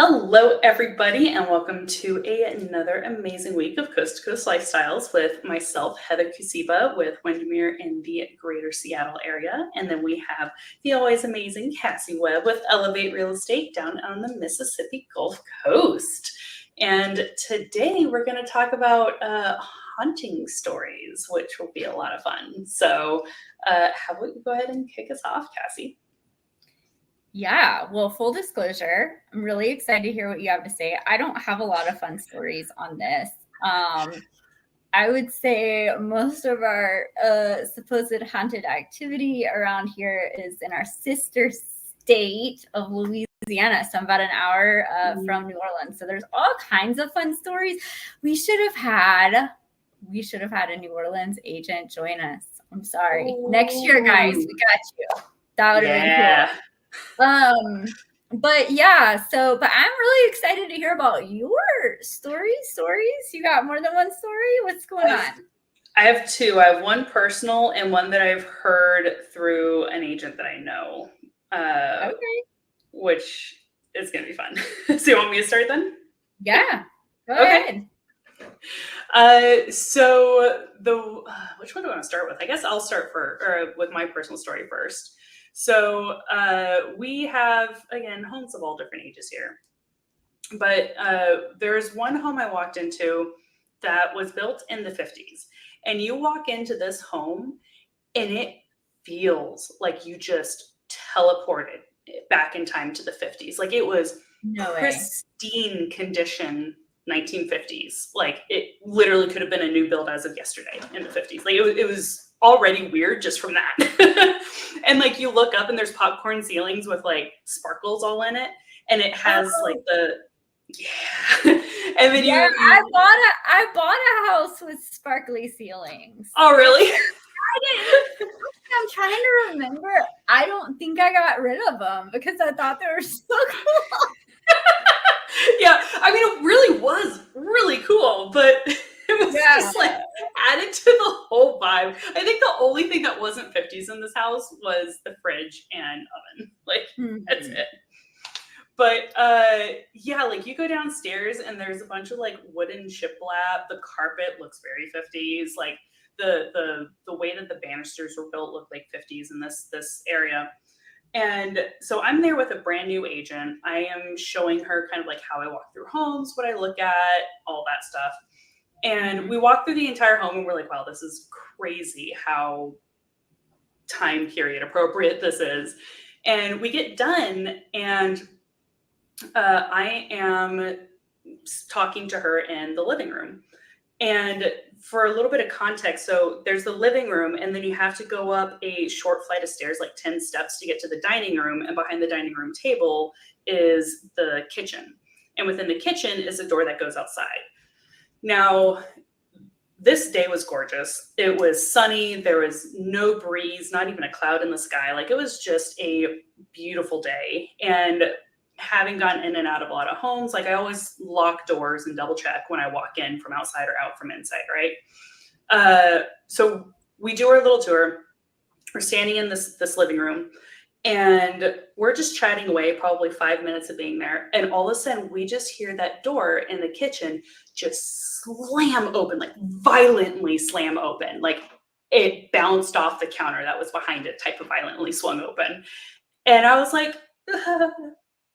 Hello, everybody, and welcome to another amazing week of Coast to Coast Lifestyles with myself, Heather Kusiba, with Windermere in the greater Seattle area. And then we have the always amazing Cassie Webb with Elevate Real Estate down on the Mississippi Gulf Coast. And today we're going to talk about hunting stories, which will be a lot of fun. So how about you go ahead and kick us off, Cassie? Yeah, well, full disclosure, I'm really excited to hear what you have to say. I don't have a lot of fun stories on this. I would say most of our supposed haunted activity around here is in our sister state of Louisiana. So I'm about an hour from New Orleans. So there's all kinds of fun stories. We should have had a New Orleans agent join us. I'm sorry. Ooh. Next year, guys, we got you. That would have been cool. But I'm really excited to hear about your stories. You got more than one story? What's going on? I have two. I have one personal and one that I've heard through an agent that I know. Okay. Which is going to be fun. So you want me to start then? Yeah. Go ahead. So which one do I want to start with? I guess I'll start with my personal story first. So we have, again, homes of all different ages here. But there's one home I walked into that was built in the 50s. And you walk into this home and it feels like you just teleported back in time to the 50s. Like it was pristine condition 1950s. Like it literally could have been a new build as of yesterday in the 50s. Like it was already weird just from that. And like you look up and there's popcorn ceilings with like sparkles all in it, and it has like the and then I bought a house with sparkly ceilings. Oh really? I'm trying to remember. I don't think I got rid of them because I thought they were so cool. Yeah, I mean it really was really cool, but it was just like added to the whole vibe. I think the only thing that wasn't 50s in this house was the fridge and oven. Like that's it. But yeah, like you go downstairs and there's a bunch of like wooden shiplap. The carpet looks very 50s. Like the way that the banisters were built look like 50s in this area. And so I'm there with a brand new agent. I am showing her kind of like how I walk through homes, what I look at, all that stuff. And we walk through the entire home and we're like, wow, this is crazy how time period appropriate this is. And we get done and I am talking to her in the living room. And for a little bit of context, so there's the living room and then you have to go up a short flight of stairs, like 10 steps to get to the dining room. And behind the dining room table is the kitchen. And within the kitchen is a door that goes outside. Now, this day was gorgeous. It was sunny. There was no breeze, not even a cloud in the sky. Like it was just a beautiful day. And having gotten in and out of a lot of homes, like I always lock doors and double check when I walk in from outside or out from inside, right? So we do our little tour. We're standing in this living room. And we're just chatting away, probably 5 minutes of being there. And all of a sudden, we just hear that door in the kitchen just slam open, like violently slam open. Like it bounced off the counter that was behind it, type of violently swung open. And I was like,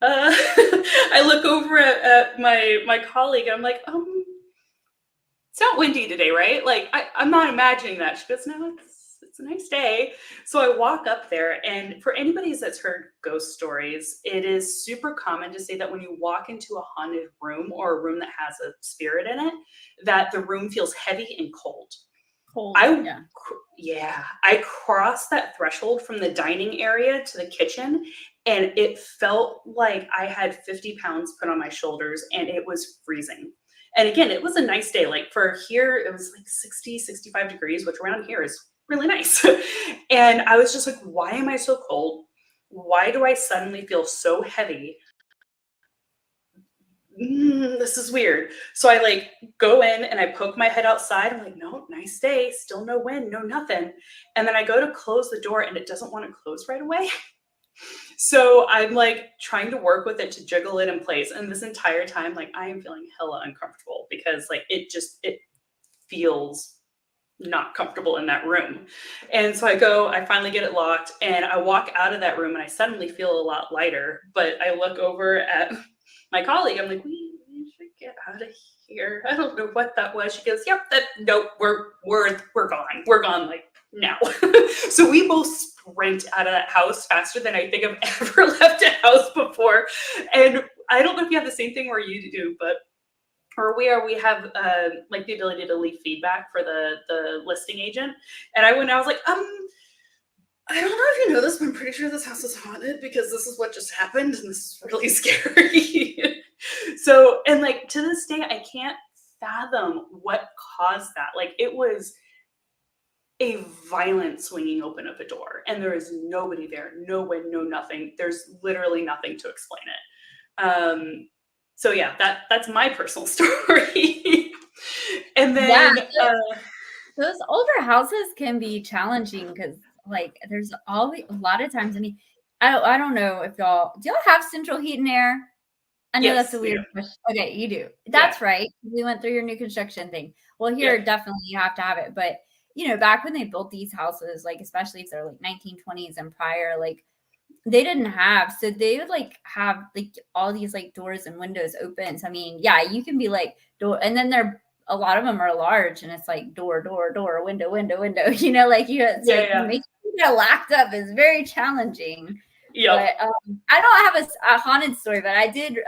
I look over at my colleague. And I'm like, it's not windy today, right? Like I'm not imagining that. She goes, no, it's a nice day. So I walk up there, and for anybody that's heard ghost stories, it is super common to say that when you walk into a haunted room or a room that has a spirit in it, that the room feels heavy and cold. I crossed that threshold from the dining area to the kitchen, and it felt like I had 50 pounds put on my shoulders, and it was freezing. And again, it was a nice day. Like for here, it was like 60, 65 degrees, which around here is really nice. And I was just like, why am I so cold? Why do I suddenly feel so heavy? This is weird. So I like go in and I poke my head outside. I'm like, no, nice day. Still no wind, no nothing. And then I go to close the door and it doesn't want to close right away. So I'm like trying to work with it to jiggle it in place. And this entire time, like I am feeling hella uncomfortable because like it feels not comfortable in that room. And so I finally get it locked and I walk out of that room and I suddenly feel a lot lighter. But I look over at my colleague. I'm like, we should get out of here. I don't know what that was. She goes, yep, nope, we're gone. We're gone like now. So we both sprint out of that house faster than I think I've ever left a house before. And I don't know if you have the same thing where you do, but or where we have like the ability to leave feedback for the listing agent. And I was like, I don't know if you know this, but I'm pretty sure this house is haunted because this is what just happened and this is really scary. So, and like to this day, I can't fathom what caused that. Like it was a violent swinging open of a door and there is nobody there, no wind, no nothing. There's literally nothing to explain it. So yeah, that's my personal story. And then those older houses can be challenging because like there's always a lot of times. I mean, I don't know if do y'all have central heat and air? I know that's a weird question. Okay, you do. That's right. We went through your new construction thing. Well, here definitely you have to have it. But you know, back when they built these houses, like especially if they're like 1920s and prior, like they didn't have, so they would like have like all these like doors and windows open. So I mean, yeah, you can be like door, and then a lot of them are large, and it's like door, window, window. You know, like making it locked up is very challenging. Yeah. But I don't have a haunted story, but I did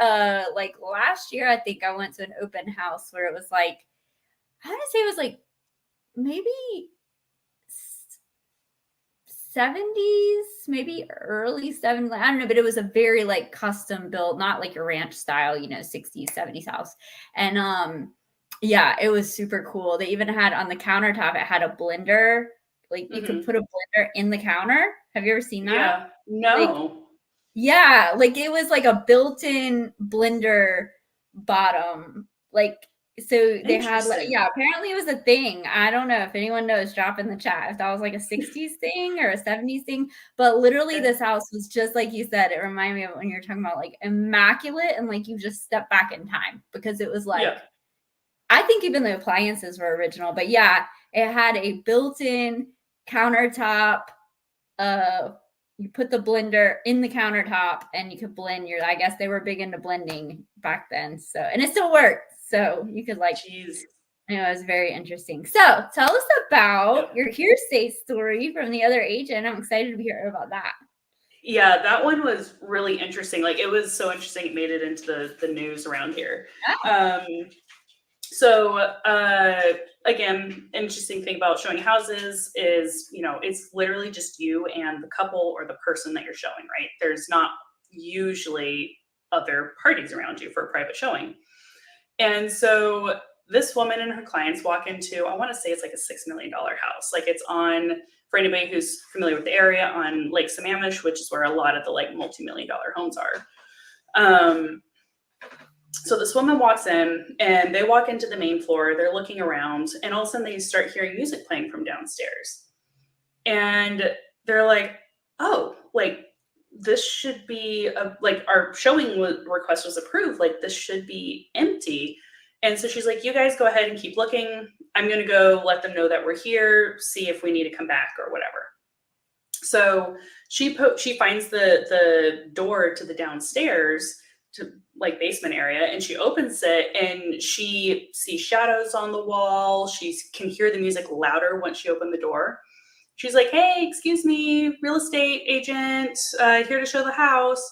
like last year. I think I went to an open house where it was like I want to say it was like maybe 70s, maybe early 70s. I don't know, but it was a very like custom built, not like a ranch style, 60s, 70s house. And yeah, it was super cool. They even had on the countertop, it had a blender. Like you could put a blender in the counter. Have you ever seen that? Yeah. No. Like it was like a built-in blender bottom. Like so they had apparently it was a thing. I don't know if anyone knows, drop in the chat if that was like a 60s thing or a 70s thing. But literally this house was just like you said, it reminded me of when you're talking about like immaculate and like you just step back in time because it was like I think even the appliances were original, but yeah, it had a built-in countertop. You put the blender in the countertop and you could blend I guess they were big into blending back then. So, and it still worked. So you could like, it was very interesting. So tell us about your hearsay story from the other agent. I'm excited to hear about that. Yeah, that one was really interesting. Like it was so interesting. It made it into the news around here. So again, interesting thing about showing houses is, it's literally just you and the couple or the person that you're showing, right? There's not usually other parties around you for a private showing. And so this woman and her clients walk into, I want to say it's like a $6 million house. Like it's on, for anybody who's familiar with the area, on Lake Sammamish, which is where a lot of the like multi-million-dollar homes are. So this woman walks in and they walk into the main floor, they're looking around, and all of a sudden they start hearing music playing from downstairs. And they're like, oh, like this should be like our showing request was approved. Like this should be empty. And so she's like, you guys go ahead and keep looking. I'm going to go let them know that we're here, see if we need to come back or whatever. So she finds the door to the downstairs to like basement area, and she opens it and she sees shadows on the wall. She can hear the music louder once she opened the door. She's like, hey, excuse me, real estate agent, here to show the house.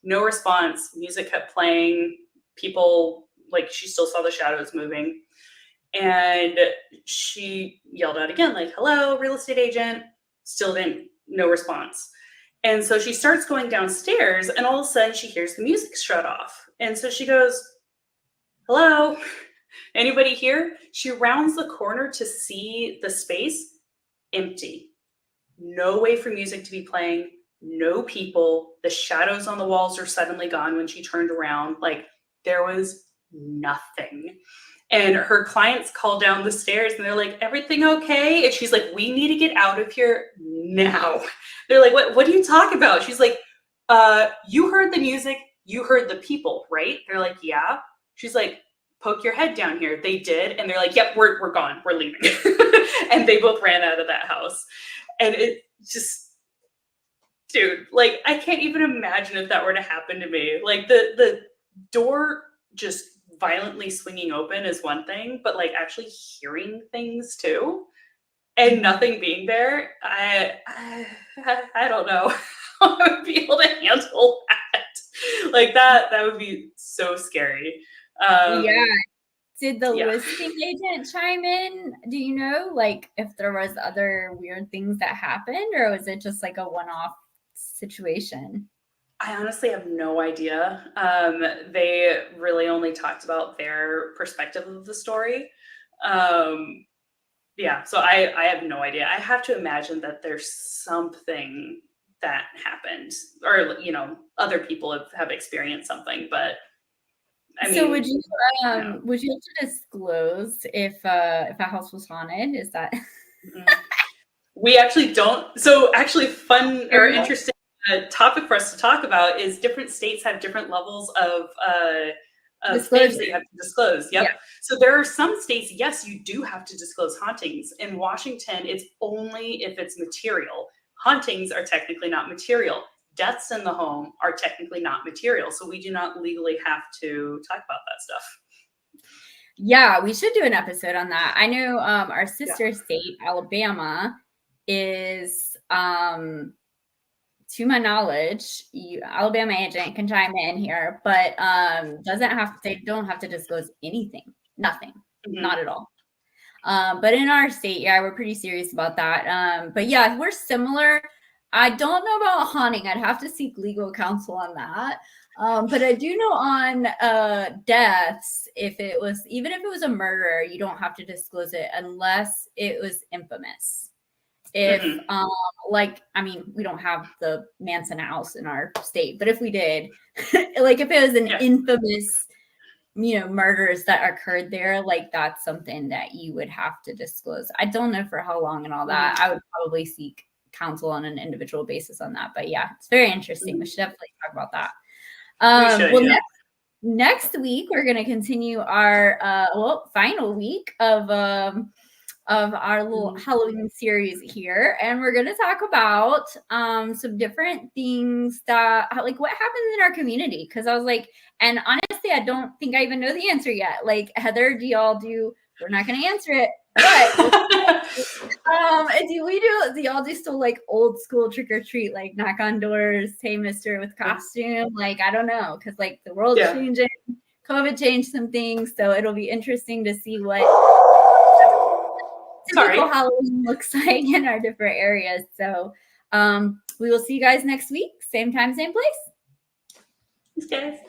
No response. Music kept playing. People, like, she still saw the shadows moving. And she yelled out again, like, hello, real estate agent. Still no response. And so she starts going downstairs, and all of a sudden she hears the music shut off. And so she goes, hello, anybody here? She rounds the corner to see the space empty. No way for music to be playing, no people. The shadows on the walls are suddenly gone when she turned around. Like there was nothing. And her clients call down the stairs and they're like, everything okay? And she's like, we need to get out of here now. They're like, what do you talk about? She's like, You heard the music, you heard the people, right? They're like, yeah. She's like, poke your head down here. They did, and they're like, yep, we're gone, we're leaving. And they both ran out of that house. And it just, dude, like, I can't even imagine if that were to happen to me. Like, the door just violently swinging open is one thing, but like actually hearing things too, and nothing being there, I don't know how I would be able to handle that. Like that would be so scary. Yeah. Did the Yeah. listing agent chime in? Do you know, like, if there was other weird things that happened, or was it just like a one-off situation? I honestly have no idea. They really only talked about their perspective of the story. Yeah, so I have no idea. I have to imagine that there's something that happened, or other people have experienced something. But I So mean, would you yeah. would you have to disclose if a house was haunted? Is that We actually don't. So actually, fun or interesting topic for us to talk about is different states have different levels of things that you have to disclose. Yep. Yeah. So there are some states, yes, you do have to disclose hauntings. In Washington, it's only if it's material. Hauntings are technically not material. Deaths in the home are technically not material. So we do not legally have to talk about that stuff. Yeah, we should do an episode on that. I know our sister state, Alabama, is to my knowledge, Alabama agent can chime in here, but they don't have to disclose anything, nothing, not at all. But in our state, yeah, we're pretty serious about that. But yeah, we're similar. I don't know about haunting. I'd have to seek legal counsel on that. But I do know on deaths, even if it was a murder, you don't have to disclose it unless it was infamous. If we don't have the Manson house in our state, but if we did, like if it was an infamous, murders that occurred there, like that's something that you would have to disclose. I don't know for how long and all that. I would probably seek counsel on an individual basis on that. But yeah, it's very interesting. We should definitely talk about that. Next week we're going to continue our final week of our little Halloween series here. And we're going to talk about some different things like what happens in our community. Because I was like, and honestly, I don't think I even know the answer yet. Like, Heather, we're not going to answer it. But do y'all do still like old school trick or treat, like knock on doors, hey mister with costume? Like, I don't know. Because like the world's changing. COVID changed some things. So it'll be interesting to see what typical Halloween looks like in our different areas. So we will see you guys next week. Same time, same place. Thanks, guys.